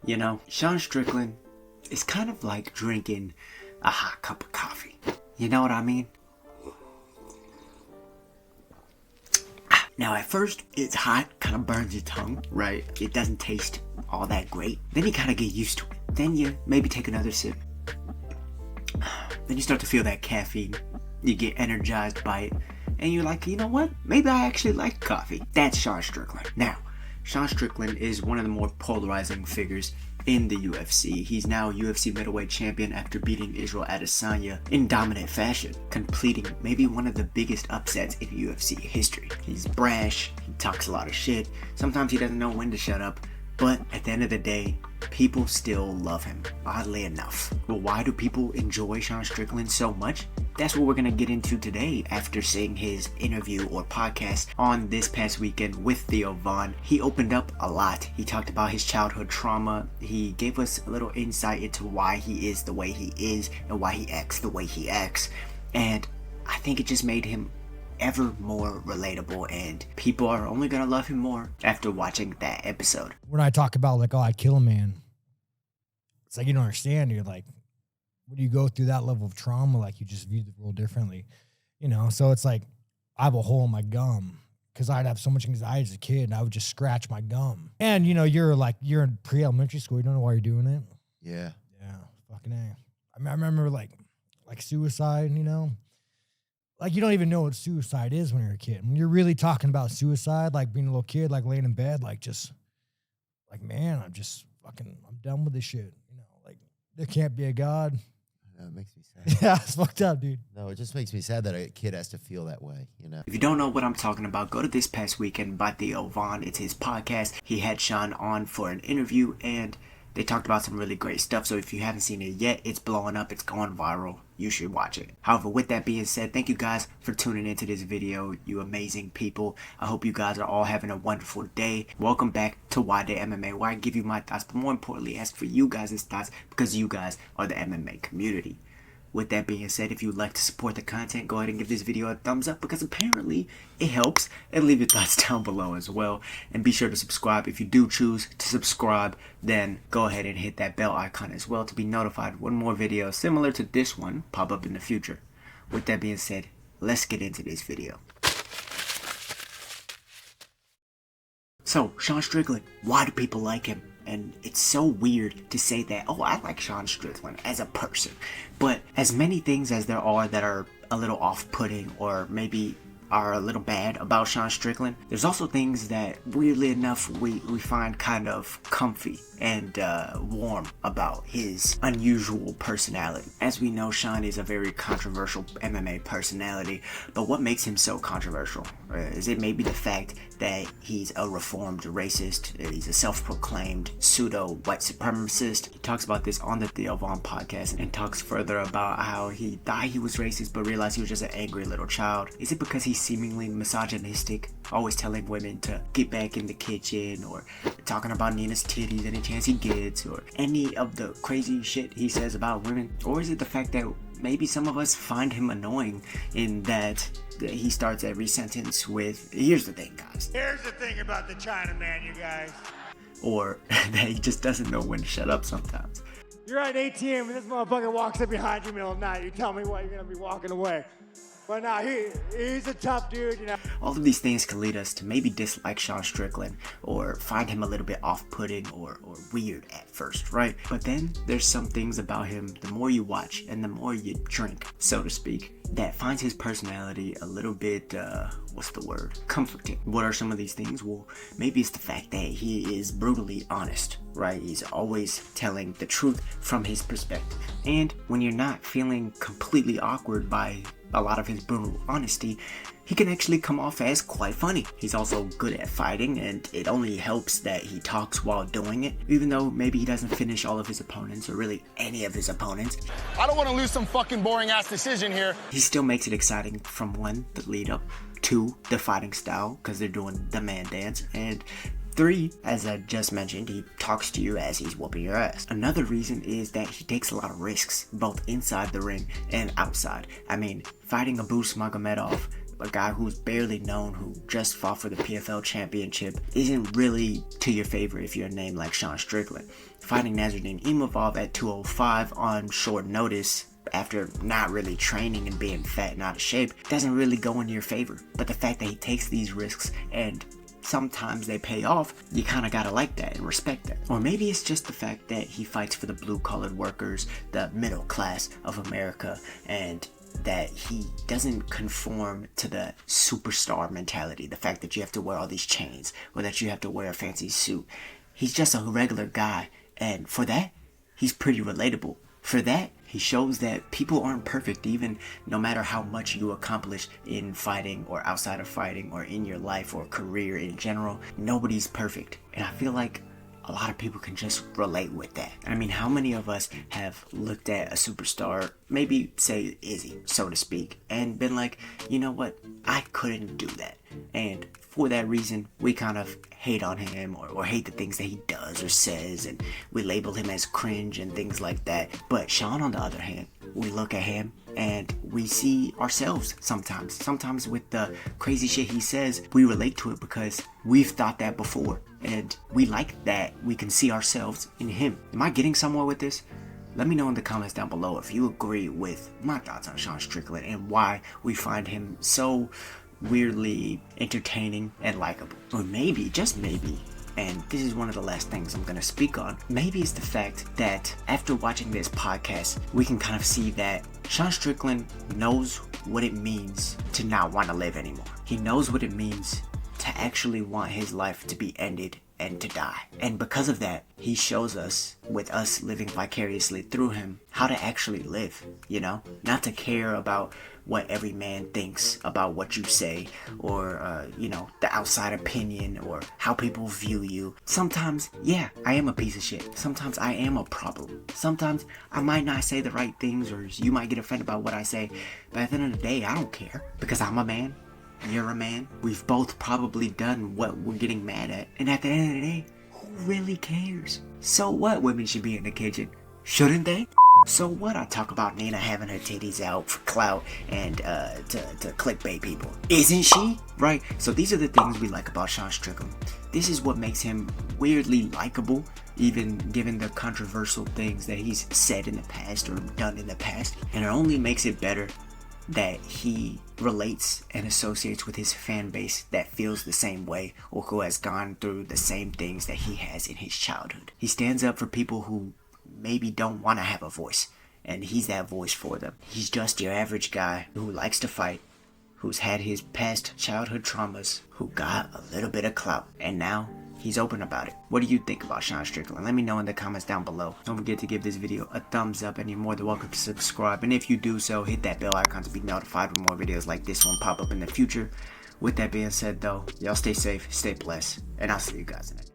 You know, Sean Strickland is kind of like drinking a hot cup of coffee. You know what I mean? Now at first, it's hot, kind of burns your tongue, right? It doesn't taste all that great. Then you kind of get used to it. Then you maybe take another sip. Then you start to feel that caffeine. You get energized by it. And you're like, you know what? Maybe I actually like coffee. That's Sean Strickland. Now, Sean Strickland is one of the more polarizing figures in the UFC. He's now UFC middleweight champion after beating Israel Adesanya in dominant fashion, completing maybe one of the biggest upsets in UFC history. He's brash, he talks a lot of shit, sometimes he doesn't know when to shut up, but at the end of the day, people still love him, oddly enough. Well, why do people enjoy Sean Strickland so much? That's what we're going to get into today after seeing his interview or podcast on this past weekend with Theo. He opened up a lot. He talked about his childhood trauma. He gave us a little insight into why he is the way he is and why he acts the way he acts. And I think it just made him ever more relatable, and people are only going to love him more after watching that episode. When I talk about like, oh, I'd kill a man, it's like you don't understand. You're like, when you go through that level of trauma, like you just view the world differently, you know? So it's like, I have a hole in my gum because I'd have so much anxiety as a kid and I would just scratch my gum. And you know, you're in pre-elementary school. You don't know why you're doing it. Yeah. Yeah. Fucking A. I mean, I remember like suicide, you know, like you don't even know what suicide is when you're a kid. When you're really talking about suicide, like being a little kid, like laying in bed, like just like, man, I'm done with this shit. You know, like there can't be a God. No, it makes me sad. Yeah, it's fucked up, dude. No, it just makes me sad that a kid has to feel that way, you know? If you don't know what I'm talking about, go to This Past Weekend by Theo. It's his podcast. He had Sean on for an interview, and they talked about some really great stuff. So if you haven't seen it yet, it's blowing up. It's going viral. You should watch it. However, with that being said, thank you guys for tuning into this video. You amazing people. I hope you guys are all having a wonderful day. Welcome back to Nwadei MMA, where I give you my thoughts, but more importantly, ask for you guys' thoughts because you guys are the MMA community. With that being said, if you'd like to support the content, go ahead and give this video a thumbs up because apparently it helps, and leave your thoughts down below as well. And be sure to subscribe. If you do choose to subscribe, then go ahead and hit that bell icon as well to be notified when more videos similar to this one pop up in the future. With that being said, let's get into this video. So, Sean Strickland, why do people like him? And it's so weird to say that, oh, I like Sean Strickland as a person. But as many things as there are that are a little off-putting or maybe are a little bad about Sean Strickland, there's also things that, weirdly enough, we find kind of comfy and warm about his unusual personality. As we know, Sean is a very controversial MMA personality, but what makes him so controversial? Is it maybe the fact that he's a reformed racist? He's a self-proclaimed pseudo-white supremacist. He talks about this on the Theo podcast and talks further about how he thought he was racist but realized he was just an angry little child. Is it because he's seemingly misogynistic, always telling women to get back in the kitchen, or talking about Nina's titties any chance he gets, or any of the crazy shit he says about women? Or is it the fact that maybe some of us find him annoying in that he starts every sentence with, here's the thing, guys. Here's the thing about the Chinaman, you guys. Or that he just doesn't know when to shut up sometimes. You're at an ATM and this motherfucker walks up behind you in the middle of the night. You tell me what, you're gonna be walking away. But nah, he's a tough dude, you know. All of these things can lead us to maybe dislike Sean Strickland or find him a little bit off-putting or weird at first, right? But then there's some things about him, the more you watch and the more you drink, so to speak, that finds his personality a little bit, comforting. What are some of these things? Well, maybe it's the fact that he is brutally honest, right? He's always telling the truth from his perspective. And when you're not feeling completely awkward by a lot of his brutal honesty, he can actually come off as quite funny. He's also good at fighting, and it only helps that he talks while doing it, even though maybe he doesn't finish all of his opponents, or really any of his opponents. I don't want to lose some fucking boring ass decision here. He still makes it exciting from 1, the lead up, 2, the fighting style, because they're doing the man dance, and 3, as I just mentioned, he talks to you as he's whooping your ass. Another reason is that he takes a lot of risks, both inside the ring and outside. I mean, fighting Abus Magomedov a guy who's barely known, who just fought for the PFL championship, isn't really to your favor if you're a name like Sean Strickland. Fighting Nwadei MMA at 205 on short notice after not really training and being fat and out of shape doesn't really go in your favor. But the fact that he takes these risks and sometimes they pay off, you kind of gotta like that and respect that. Or maybe it's just the fact that he fights for the blue-collar workers, the middle class of America, and that he doesn't conform to the superstar mentality, the fact that you have to wear all these chains or that you have to wear a fancy suit. He's just a regular guy, and for that, he's pretty relatable. For that, he shows that people aren't perfect, even no matter how much you accomplish in fighting or outside of fighting or in your life or career in general. Nobody's perfect. And I feel like a lot of people can just relate with that. I mean, how many of us have looked at a superstar, maybe say Izzy, so to speak, and been like, you know what, I couldn't do that. And for that reason, we kind of hate on him or hate the things that he does or says, and we label him as cringe and things like that. But Sean, on the other hand, we look at him and we see ourselves sometimes. Sometimes with the crazy shit he says, we relate to it because we've thought that before. And we like that we can see ourselves in him. Am I getting somewhere with this? Let me know in the comments down below if you agree with my thoughts on Sean Strickland and why we find him so weirdly entertaining and likable. Or maybe, just maybe, and this is one of the last things I'm gonna speak on, maybe it's the fact that after watching this podcast, we can kind of see that Sean Strickland knows what it means to not want to live anymore. He knows what it means to actually want his life to be ended and to die. And because of that, he shows us, with us living vicariously through him, how to actually live, you know? Not to care about what every man thinks about what you say, or, you know, the outside opinion, or how people view you. Sometimes, yeah, I am a piece of shit. Sometimes I am a problem. Sometimes I might not say the right things, or you might get offended by what I say, but at the end of the day, I don't care, because I'm a man. You're a man. We've both probably done what we're getting mad at. And at the end of the day, who really cares? So what women should be in the kitchen? Shouldn't they? So what I talk about Nina having her titties out for clout and to clickbait people. Isn't she? Right? So these are the things we like about Sean Strickland. This is what makes him weirdly likable, even given the controversial things that he's said in the past or done in the past. And it only makes it better that he relates and associates with his fan base that feels the same way or who has gone through the same things that he has in his childhood. He stands up for people who maybe don't want to have a voice, and he's that voice for them. He's just your average guy who likes to fight, who's had his past childhood traumas, who got a little bit of clout, and now he's open about it. What do you think about Sean Strickland? Let me know in the comments down below. Don't forget to give this video a thumbs up, and you're more than welcome to subscribe. And if you do so, hit that bell icon to be notified when more videos like this one pop up in the future. With that being said though, y'all stay safe, stay blessed, and I'll see you guys in the next.